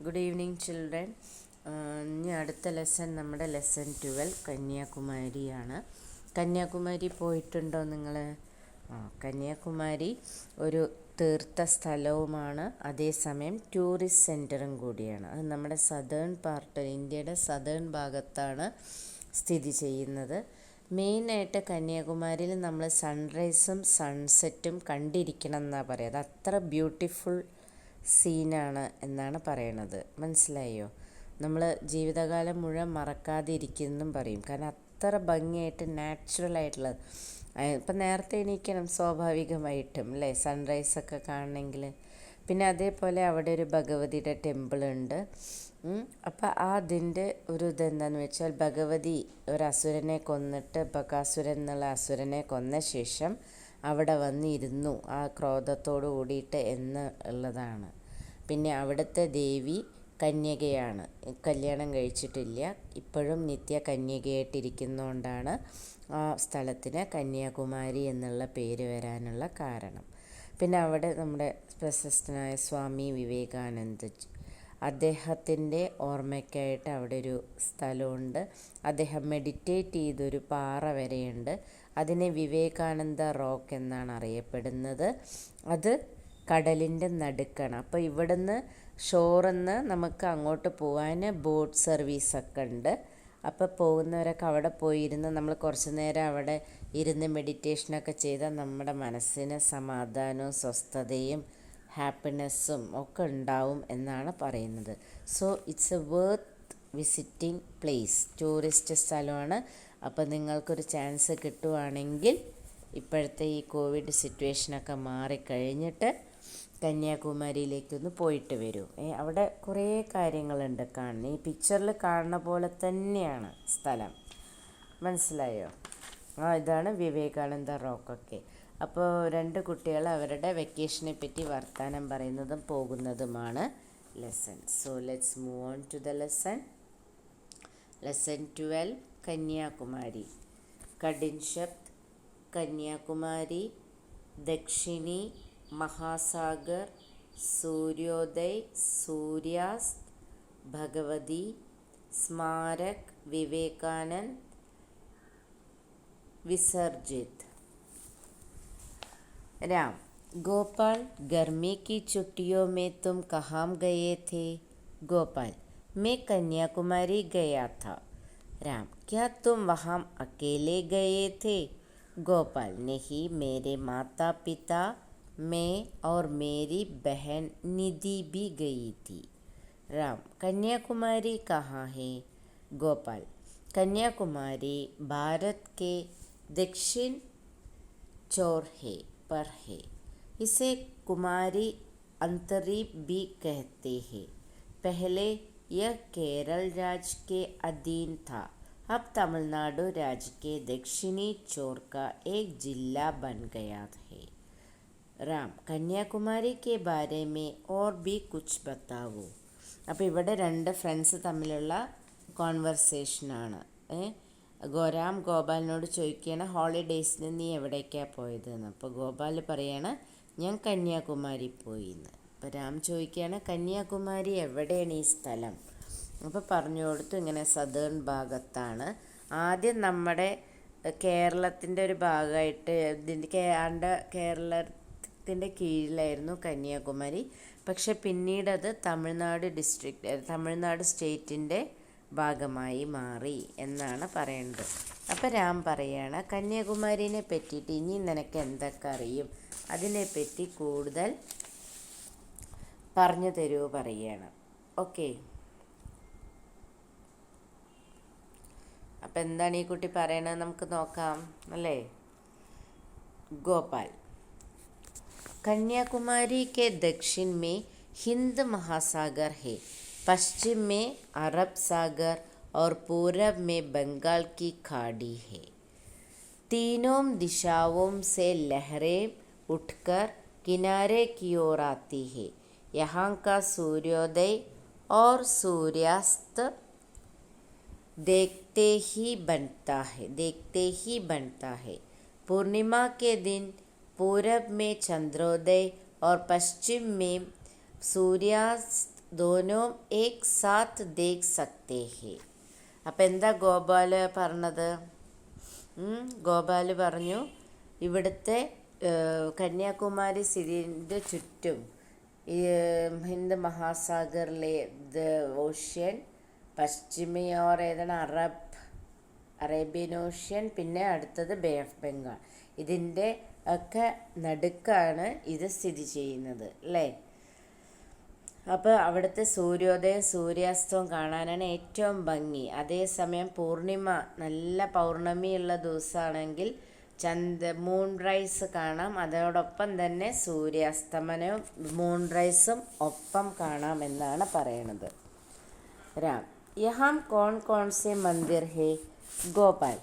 Good evening children. ഇനി അടുത്ത lesson നമ്മുടെ ലെസൺ 12 കന്യാകുമാരിയാണ്. കന്യാകുമാരി പോയിട്ടുണ്ടോ നിങ്ങൾ? കന്യാകുമാരി ഒരു തീർത്ഥ സ്ഥലവുമാണ്, അതേസമയം ടൂറിസ്റ്റ് സെൻറ്ററും കൂടിയാണ്. അത് നമ്മുടെ ഇന്ത്യയുടെ സദേൺ ഭാഗത്താണ് സ്ഥിതി ചെയ്യുന്നത്. മെയിനായിട്ട് കന്യാകുമാരിയിൽ നമ്മൾ സൺറൈസും സൺസെറ്റും കണ്ടിരിക്കണം എന്നാണ് പറയുക. അത് അത്ര ബ്യൂട്ടിഫുൾ സീനാണ് എന്നാണ് പറയണത്. മനസ്സിലായോ? നമ്മൾ ജീവിതകാലം മുഴുവൻ മറക്കാതെ ഇരിക്കുമെന്നും പറയും. കാരണം അത്ര ഭംഗിയായിട്ട് നാച്ചുറലായിട്ടുള്ളത്. ഇപ്പം നേരത്തെ എണീക്കണം സ്വാഭാവികമായിട്ടും അല്ലേ, സൺറൈസൊക്കെ കാണണമെങ്കിൽ. പിന്നെ അതേപോലെ അവിടെ ഒരു ഭഗവതിയുടെ ടെമ്പിളുണ്ട്. അപ്പം അതിൻ്റെ ഒരു ഇതെന്താണെന്ന് വെച്ചാൽ, ഭഗവതി ഒരു അസുരനെ കൊന്നിട്ട്, ബകാസുരൻ എന്നുള്ള അസുരനെ കൊന്ന ശേഷം അവിടെ വന്നിരുന്നു ആ ക്രോധത്തോട് കൂടിയിട്ട് എന്ന് ഉള്ളതാണ്. പിന്നെ അവിടുത്തെ ദേവി കന്യകയാണ്, കല്യാണം കഴിച്ചിട്ടില്ല, ഇപ്പോഴും നിത്യ കന്യകയായിട്ടിരിക്കുന്നതുകൊണ്ടാണ് ആ സ്ഥലത്തിന് കന്യാകുമാരി എന്നുള്ള പേര് വരാനുള്ള കാരണം. പിന്നെ അവിടെ നമ്മുടെ പ്രശസ്തനായ സ്വാമി വിവേകാനന്ദ, അദ്ദേഹത്തിൻ്റെ ഓർമ്മയ്ക്കായിട്ട് അവിടെ ഒരു സ്ഥലമുണ്ട്. അദ്ദേഹം മെഡിറ്റേറ്റ് ചെയ്തൊരു പാറ വരെയുണ്ട്. അതിനെ വിവേകാനന്ദ റോക്ക് എന്നാണ് അറിയപ്പെടുന്നത്. അത് കടലിൻ്റെ നടുക്കാണ്. അപ്പോൾ ഇവിടുന്ന് ഷോറിന്ന് നമുക്ക് അങ്ങോട്ട് പോകാൻ ബോട്ട് സർവീസൊക്കെ ഉണ്ട്. അപ്പോൾ പോകുന്നവരൊക്കെ അവിടെ പോയിരുന്ന് നമ്മൾ കുറച്ച് നേരം അവിടെ ഇരുന്ന് മെഡിറ്റേഷനൊക്കെ ചെയ്താൽ നമ്മുടെ മനസ്സിന് സമാധാനവും സ്വസ്ഥതയും ഹാപ്പിനെസ്സും ഒക്കെ ഉണ്ടാവും എന്നാണ് പറയുന്നത്. So it's A worth visiting place, tourist സ്ഥലമാണ്. അപ്പോൾ നിങ്ങൾക്കൊരു ചാൻസ് കിട്ടുവാണെങ്കിൽ ഇപ്പോഴത്തെ ഈ കോവിഡ് സിറ്റുവേഷനൊക്കെ മാറിക്കഴിഞ്ഞിട്ട് കന്യാകുമാരിയിലേക്കൊന്ന് പോയിട്ട് വരൂ. അവിടെ കുറേ കാര്യങ്ങളുണ്ട് കാണുന്നത്. ഈ പിക്ചറിൽ കാണുന്ന പോലെ തന്നെയാണ് സ്ഥലം. മനസ്സിലായോ? ഇതാണ് വിവേകാനന്ദ റോക്കൊക്കെ. അപ്പോൾ രണ്ട് കുട്ടികൾ അവരുടെ വെക്കേഷനെ പറ്റി വർത്തമാനം പറയുന്നതും പോകുന്നതുമാണ് lesson. So let's move on to the lesson. Lesson 12 Kanyakumari. കഠിൻ ശബ്ദ് കന്യാകുമാരി, ദക്ഷിണി, महासागर, सूर्योदय, सूर्यास्त, भगवती, स्मारक, विवेकानंद, विसर्जित. राम: गोपाल, गर्मी की छुट्टियों में तुम कहाँ गए थे? गोपाल: मैं कन्याकुमारी गया था। राम: क्या तुम वहाँ अकेले गए थे? गोपाल: नहीं, मेरे माता पिता, मैं और मेरी बहन निधि भी गई थी। राम: कन्याकुमारी कहाँ है? गोपाल: कन्याकुमारी भारत के दक्षिण चौराहे पर है। इसे कुमारी अंतरीप भी कहते हैं। पहले यह केरल राज्य के अधीन था, अब तमिलनाडु राज्य के दक्षिणी छोर का एक जिला बन गया है। राम: कन्याकुमारी के बारे में और भी कुछ बताओ. അപ്പോൾ ഇവിടെ രണ്ട് ഫ്രണ്ട്സ് തമ്മിലുള്ള കോൺവെർസേഷനാണ്. രാം ഗോപാലിനോട് ചോദിക്കുകയാണ് ഹോളിഡേയ്സിന് നീ എവിടേക്കാണ് പോയതെന്ന്. അപ്പോൾ ഗോപാൽ പറയാണ് ഞാൻ കന്യാകുമാരി പോയി എന്ന്. അപ്പോൾ രാം ചോദിക്കുകയാണ് കന്യാകുമാരി എവിടെയാണ് ഈ സ്ഥലം? അപ്പോൾ പറഞ്ഞു കൊടുത്തു ഇങ്ങനെ സദേൺ ഭാഗത്താണ്. ആദ്യം നമ്മുടെ കേരളത്തിൻ്റെ ഒരു ഭാഗമായിട്ട് കേരളത്തിൻ്റെ കീഴിലായിരുന്നു കന്യാകുമാരി. പക്ഷെ പിന്നീട് അത് തമിഴ്നാട് സ്റ്റേറ്റിൻ്റെ ഭാഗമായി മാറി എന്നാണ് പറയുന്നത്. അപ്പോൾ രാം പറയാണ് കന്യാകുമാരിനെ പറ്റിയിട്ട് ഇനി നിനക്ക് എന്തൊക്കെ അറിയും, അതിനെപ്പറ്റി കൂടുതൽ പറഞ്ഞു തരുമോ പറയുകയാണ്. ഓക്കെ. അപ്പം എന്താണ് ഈ കുട്ടി പറയണത് നമുക്ക് നോക്കാം അല്ലേ. गोपाल: कन्याकुमारी के दक्षिण में हिंद महासागर है, पश्चिम में अरब सागर और पूरब में बंगाल की खाड़ी है। तीनों दिशाओं से लहरें उठकर किनारे की ओर आती है। यहाँ का सूर्योदय और सूर्यास्त देखते ही बनता है। पूर्णिमा के दिन पूरब में चंद्रोदय और पश्चिम में सूर्यास्त दोनों एक साथ देख सकते हैं. അപ്പം എന്താ ഗോപാല് പറഞ്ഞത്? ഗോപാല് പറഞ്ഞു ഇവിടുത്തെ കന്യാകുമാരി സ്ഥിതിൻ്റെ ചുറ്റും ഹിന്ദ് മഹാസാഗറിലെ ഓഷ്യൻ, പശ്ചിമയോർ ഏതാണ് അറേബ്യൻ ഓഷ്യൻ, പിന്നെ അടുത്തത് ബേ ഓഫ് ബംഗാൾ. ഇതിൻ്റെ ഒക്കെ നടുക്കാണ് ഇത് സ്ഥിതി ചെയ്യുന്നത് അല്ലേ. അപ്പോൾ അവിടുത്തെ സൂര്യോദയം സൂര്യാസ്തവും കാണാനാണ് ഏറ്റവും ഭംഗി. അതേസമയം പൂർണിമ നല്ല പൗർണമിയുള്ള ദിവസമാണെങ്കിൽ മൂൺ റൈസ് കാണാം. അതോടൊപ്പം തന്നെ സൂര്യാസ്തമനവും മൂൺ റൈസും ഒപ്പം കാണാമെന്നാണ് പറയണത്. राम यहाँ कौन कौन से मंदिर है? गोपाल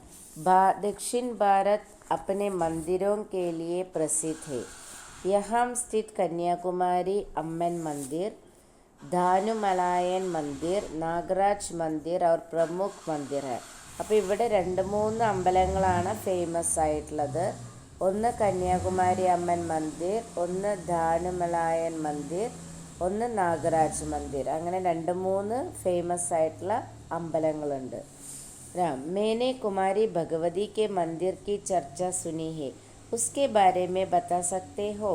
दक्षिण भारत अपने मंदिरों के लिए प्रसिद्ध है. यहाँ स्थित कन्याकुमारी अम्मन मंदिर, ധാനുമലായൻ മന്ദിർ, നാഗരാജ് മന്ദിർ और പ്രമുഖ് മന്ദിർ है. അപ്പോൾ ഇവിടെ 2-3 അമ്പലങ്ങളാണ് ഫേമസ് ആയിട്ടുള്ളത്. ഒന്ന് കന്യാകുമാരി അമ്മൻ മന്ദിർ, ഒന്ന് ധാനുമലായൻ മന്ദിർ, ഒന്ന് നാഗരാജ് മന്ദിർ. അങ്ങനെ 2-3 ഫേമസ് ആയിട്ടുള്ള അമ്പലങ്ങളുണ്ട്. मैंने कुमारी भगवती के मंदिर की चर्चा सुनी है, उसके बारे में बता सकते हो?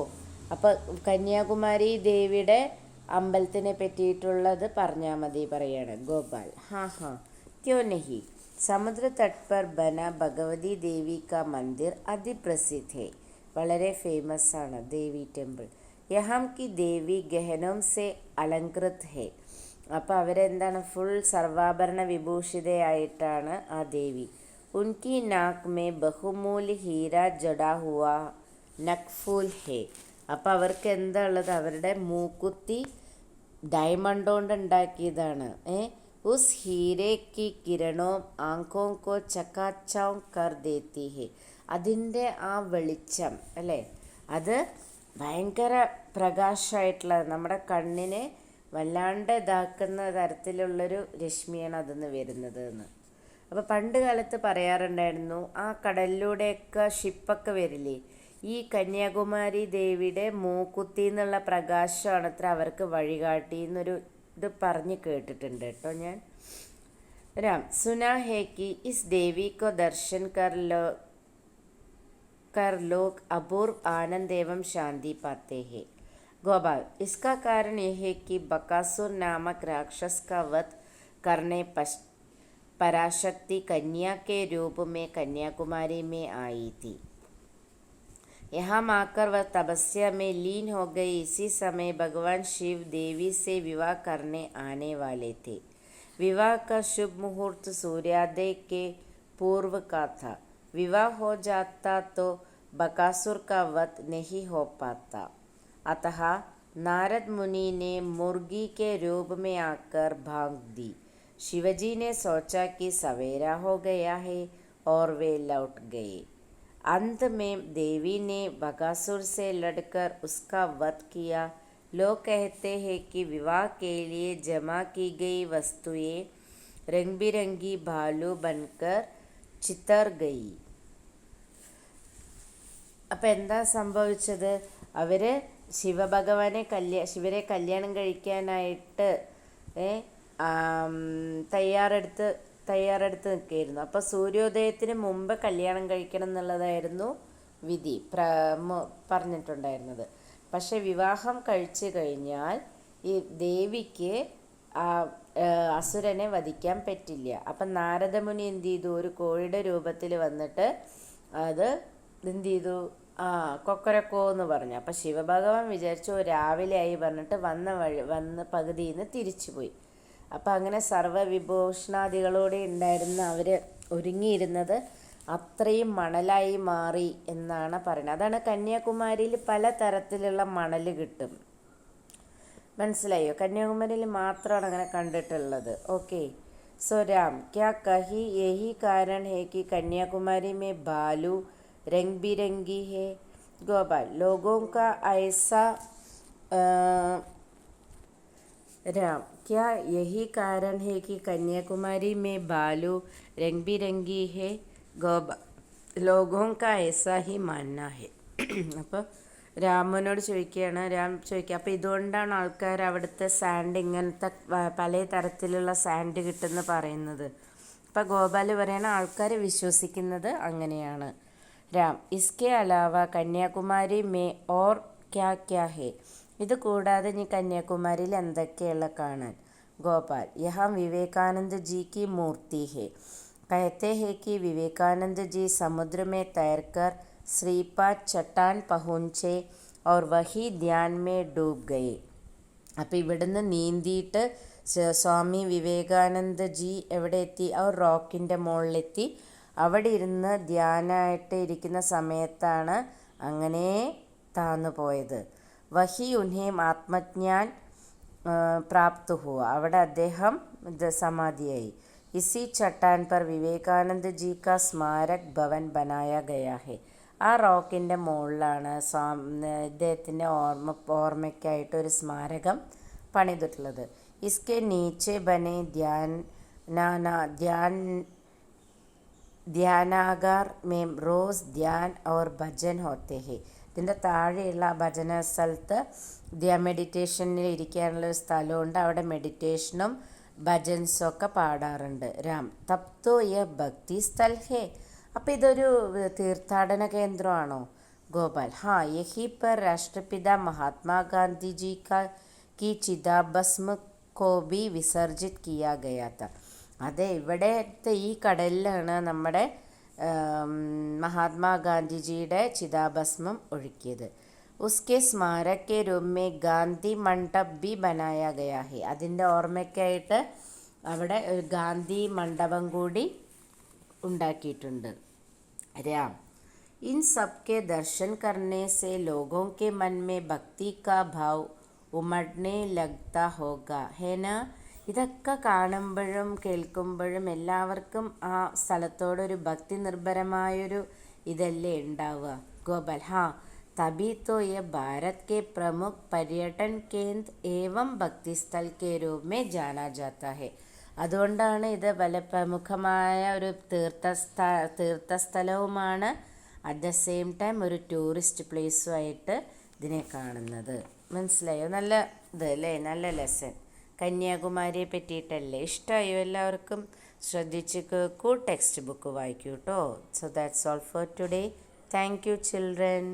അപ്പോൾ കന്യാകുമാരി ദേവിയുടെ അമ്പലത്തിനെ പറ്റിയിട്ടുള്ളത് പറഞ്ഞാൽ മതി പറയാണ് ഗോപാൽ. हाँ क्यों नहीं. समुद्र तट पर बना भगवती देवी का मंदिर अति प्रसिद्ध है. വളരെ ഫേമസ് ആണ് ദേവി ടെമ്പിൾ. यहाँ की देवी गहनों से अलंकृत है. അപ്പോൾ അവരെന്താണ് ഫുൾ സർവാഭരണ വിഭൂഷിതയായിട്ടാണ് ആ ദേവി. ഉൻകി നാക്ക് മേ ബഹുമൂല്യ ഹീര ജഡാ ഹുവാ നഖ്ഫൂൽ ഹേ. അപ്പോൾ അവർക്ക് എന്താ ഉള്ളത്? അവരുടെ മൂക്കുത്തി ഡയമണ്ട് കൊണ്ട് ഉണ്ടാക്കിയതാണ്. ഉസ് ഹീരേ കി കിരണോ ആങ്കോ കോ ചക്കാച്ചാം കർ ദേത്തി ഹേ. അതിൻ്റെ ആ വെളിച്ചം അല്ലേ, അത് ഭയങ്കര പ്രകാശമായിട്ടുള്ള നമ്മുടെ കണ്ണിനെ വല്ലാണ്ട് ഇതാക്കുന്ന തരത്തിലുള്ളൊരു രശ്മിയാണ് അതിന്ന് വരുന്നത് എന്ന്. അപ്പോൾ പണ്ട് കാലത്ത് പറയാറുണ്ടായിരുന്നു, ആ കടലിലൂടെയൊക്കെ ഷിപ്പൊക്കെ വരില്ലേ, ഈ കന്യാകുമാരി ദേവിയുടെ മൂക്കുത്തി എന്നുള്ള പ്രകാശമാണ് അത്ര അവർക്ക് വഴികാട്ടി എന്നൊരു ഇത് പറഞ്ഞ് കേട്ടിട്ടുണ്ട് കേട്ടോ ഞാൻ. राम सुना है कि इस देवी को दर्शन कर लोग अपूर्व आनंद एवं शांति पाते हैं. गोपाल इसका कारण यह है कि बकासुर नामक राक्षस का वध करने पराशक्ति कन्या के रूप में कन्याकुमारी में आई थी. यहाँ आकर वह तपस्या में लीन हो गई. इसी समय भगवान शिव देवी से विवाह करने आने वाले थे. विवाह का शुभ मुहूर्त सूर्योदय के पूर्व का था. विवाह हो जाता तो बकासुर का वध नहीं हो पाता. अतः नारद मुनि ने मुर्गी के रूप में आकर भांग दी. शिवजी ने सोचा कि सवेरा हो गया है और वे लौट गए. अंत में देवी ने बकासुर से लड़कर उसका वध किया. लोग कहते हैं कि विवाह के लिए जमा की गई वस्तुएं रंग बिरंगी भालू बनकर चितर गई. അപ്പം എന്താ സംഭവിച്ചത്? അവർ ശിവരെ കല്യാണം കഴിക്കാനായിട്ട് തയ്യാറെടുത്ത് നിൽക്കുകയായിരുന്നു. അപ്പോൾ സൂര്യോദയത്തിന് മുമ്പ് കല്യാണം കഴിക്കണം എന്നുള്ളതായിരുന്നു വിധി പറഞ്ഞിട്ടുണ്ടായിരുന്നത്. പക്ഷെ വിവാഹം കഴിച്ചു കഴിഞ്ഞാൽ ഈ ദേവിക്ക് അസുരനെ വധിക്കാൻ പറ്റില്ല. അപ്പം നാരദമുനി എന്ത് ചെയ്തു? ഒരു കോഴിയുടെ രൂപത്തിൽ വന്നിട്ട് അത് എന്ത് ചെയ്തു? കൊക്കരക്കോ എന്ന് പറഞ്ഞു. അപ്പം ശിവഭഗവാൻ വിചാരിച്ചു രാവിലെ ആയി പറഞ്ഞിട്ട് വന്ന പകുതിയിൽ നിന്ന് തിരിച്ചു പോയി. അപ്പം അങ്ങനെ സർവ്വവിഭൂഷണാദികളോടെ ഉണ്ടായിരുന്ന അവർ ഒരുങ്ങിയിരുന്നത് അത്രയും മണലായി മാറി എന്നാണ് പറയുന്നത്. അതാണ് കന്യാകുമാരിയിൽ പല തരത്തിലുള്ള മണൽ കിട്ടും. മനസ്സിലായോ? കന്യാകുമാരിയിൽ മാത്രമാണ് അങ്ങനെ കണ്ടിട്ടുള്ളത്. ഓക്കെ. സോ രാം ക്യാ കഹി യഹി കാരൺ ഹേ കി കന്യാകുമാരി മേ ബാലു रंग बिरंगी है. गोपाल लोगों का ऐसा राम क्या यही कारण है कि कन्याकुमारी में बालू रंग बिरंगी है? गोपाल लोगों का ऐसा ही मानना है. അപ്പോൾ രാമനോട് ചോദിക്കുകയാണ്. രാം ചോദിക്കുക, അപ്പോൾ ഇതുകൊണ്ടാണ് ആൾക്കാർ അവിടുത്തെ സാൻഡ് ഇങ്ങനത്തെ പല തരത്തിലുള്ള സാൻഡ് കിട്ടുമെന്ന് പറയുന്നത്. അപ്പോൾ ഗോപാൽ പറയണ ആൾക്കാർ വിശ്വസിക്കുന്നത് അങ്ങനെയാണ്. രാം, ഇസ്കെ അലാവ കന്യാകുമാരി മേ ഓർ ക്യാ ക്യാ ഹേ? ഇത് കൂടാതെ നീ കന്യാകുമാരിയിൽ എന്തൊക്കെയുള്ള കാണാൻ? ഗോപാൽ, യഹാം വിവേകാനന്ദ ജി की मूर्ति है. कहते हैं कि विवेकानंद जी समुद्र में तैरकर श्रीपाद चट्टान पहुँचे और वही ധ്യാൻ में डूब गए. അപ്പോൾ ഇവിടുന്ന് നീന്തിയിട്ട് സ്വാമി വിവേകാനന്ദ ജി എവിടെ എത്തി? അവർ റോക്കിൻ്റെ മുകളിലെത്തി. അവിടെ ഇരുന്ന് ധ്യാനമായിട്ട് ഇരിക്കുന്ന സമയത്താണ് അങ്ങനെ താന്നു പോയത്. വഹി ഉൻഹേം ആത്മജ്ഞാൻ പ്രാപ്ത് ഹുവ. അവിടെ അദ്ദേഹം സമാധിയായി. ഇസി ചട്ടാൻ പർ വിവേകാനന്ദ ജി കാ സ്മാരക് ഭവൻ ബനായ ഗയാ ഹെ. ആ റോക്കിൻ്റെ മുകളിലാണ് ഇദ്ദേഹത്തിൻ്റെ ഓർമ്മയ്ക്കായിട്ട് ഒരു സ്മാരകം പണിതിട്ടുള്ളത്. ഇസ്കെ നീച്ചെ ബനെ ധ്യാനാഗാർ മേം റോസ് ധ്യാൻ ഔർ ഭജൻ ഹോത്തെ ഹെ. ഇതിൻ്റെ താഴെയുള്ള ഭജന സ്ഥലത്ത് മെഡിറ്റേഷനിൽ ഇരിക്കാനുള്ളൊരു സ്ഥലമുണ്ട്. അവിടെ മെഡിറ്റേഷനും ഭജൻസൊക്കെ പാടാറുണ്ട്. രാം, തബ് തോ യ ഭക്തി സ്ഥൽ ഹേ. അപ്പോൾ ഇതൊരു തീർത്ഥാടന കേന്ദ്രമാണോ? ഗോപാൽ, ഹാ, യഹി പർ രാഷ്ട്രപിത മഹാത്മാഗാന്ധി ജി की ചിതാഭസ്മ को भी വിസർജിത് കിയാ ഗയാ था. അതെ, ഇവിടത്തെ ഈ കടലിലാണ് നമ്മുടെ മഹാത്മാഗാന്ധിജിയുടെ ചിതാഭസ്മം ഒഴുക്കിയത്. ഉസ്കെ സ്മാരക് കെ രൂപ മേ ഗാന്ധി മണ്ഡപ് ബി ബനായ ഗയാ ഹെ. അതിൻ്റെ ഓർമ്മയ്ക്കായിട്ട് അവിടെ ഒരു ഗാന്ധി മണ്ഡപം കൂടി ഉണ്ടാക്കിയിട്ടുണ്ട്. രാം, ഇൻ സബ് കെ ദർശൻ കർണേ സെ ലോഗോं के मन में भक्ति का भाव ഉമഡ്നെ ലഗ്ത ഹോഗ ഹേന. ഇതൊക്കെ കാണുമ്പോഴും കേൾക്കുമ്പോഴും എല്ലാവർക്കും ആ സ്ഥലത്തോടൊരു ഭക്തി നിർഭരമായൊരു ഇതല്ലേ ഉണ്ടാവുക? ഗോപാൽ, ഹാ, തബി തോ യ ഭാരത് കെ പ്രമുഖ പര്യടൻ കേന്ദ്ര ഏവം ഭക്തിസ്ഥൽ കെ രൂപ മേ ജാനാ ജാത്താ ഹെ. അതുകൊണ്ടാണ് ഇത് വളരെ പ്രമുഖമായ ഒരു തീർത്ഥസ്ഥലവുമാണ്. അറ്റ് ദ സെയിം ടൈം ഒരു ടൂറിസ്റ്റ് പ്ലേസുമായിട്ട് ഇതിനെ കാണുന്നത്. മനസ്സിലായോ? നല്ല ഇത് അല്ലേ, നല്ല ലെസൺ. കന്യാകുമാരിയെ പറ്റിയിട്ടല്ലേ? ഇഷ്ടമായോ എല്ലാവർക്കും? ശ്രദ്ധിച്ച് കേൾക്കൂ, ടെക്സ്റ്റ് ബുക്ക് വായിക്കൂ കേട്ടോ. So that's all for today. Thank you children.